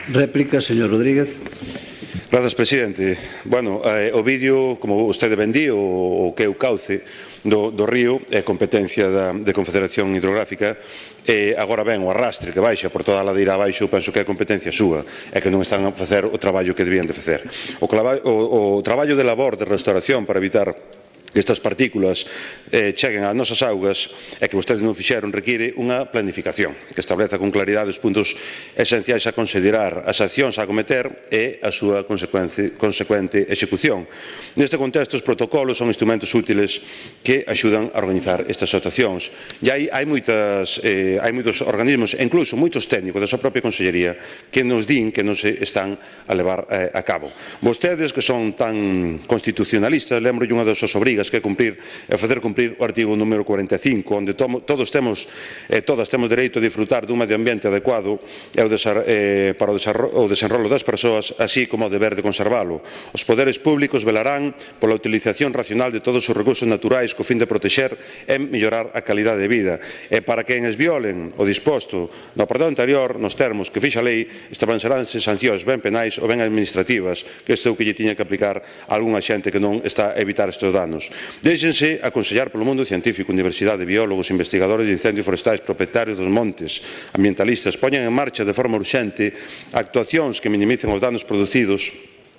Réplica, señor Rodríguez. Grazas, presidente. Bueno, o vídeo, como vostede ben di, o que é o cauce do río é competencia da Confederación Hidrográfica e agora ben o arrastre que baixa por toda a ladeira abaixo, penso que é competencia súa e que non están a facer o traballo que debían de facer. O traballo de labor de restauración para evitar que estas partículas cheguen ás nosas augas e que vostedes non fixeron require unha planificación que estableza con claridade os puntos esenciais a considerar, as accións a acometer e a súa consecuente execución. Neste contexto, os protocolos son instrumentos útiles que axudan a organizar estas actuacións. E hai moitos organismos, e incluso moitos técnicos da súa propia Consellería que nos din que non se están a levar a cabo. Vostedes, que son tan constitucionalistas, lembro-lle unha das súas obrigas que é facer cumprir o artigo número 45, onde todos temos e todas temos dereito a disfrutar dun medio ambiente adecuado para o desenrolo das persoas, así como o deber de conservalo. Os poderes públicos velarán pola utilización racional de todos os recursos naturais co fin de protexer e mellorar a calidade de vida. E para quen violen o disposto no apartado anterior, nos termos que fixa a lei, estableceránse sancións ben penais ou ben administrativas, que isto é o que lle tiña que aplicar a algunha xente que non está a evitar estes danos. Déixense aconsellar polo mundo científico, universidade, biólogos, investigadores de incendios forestais, propietarios dos montes, ambientalistas, poñan en marcha de forma urxente actuacións que minimicen os danos producidos,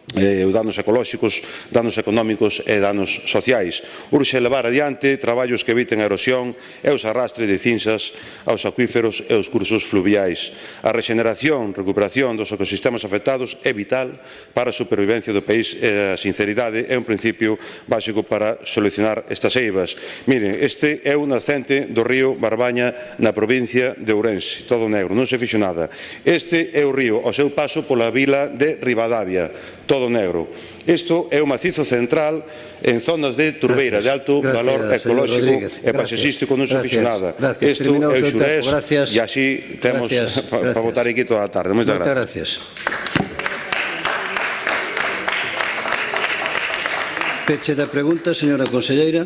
os danos ecolóxicos, danos económicos e danos sociais. Urxe levar adiante traballos que eviten a erosión e os arrastres de cinzas aos acuíferos e aos cursos fluviais. A rexeneración, recuperación dos ecosistemas afectados é vital para a supervivencia do país e a sinceridade é un principio básico para solucionar estas eivas. Miren, este é un nacente do río Barbaña na provincia de Ourense, todo negro, non se fixo nada. Este é o río ao seu paso pola vila de Ribadavia, todo negro. Isto é o macizo central en zonas de turbeira de alto valor ecolóxico e paisexístico, non se fixo nada. Isto é o Xurés e así temos para votar aquí toda a tarde. Moitas gracias. Peche da pregunta, señora conselleira.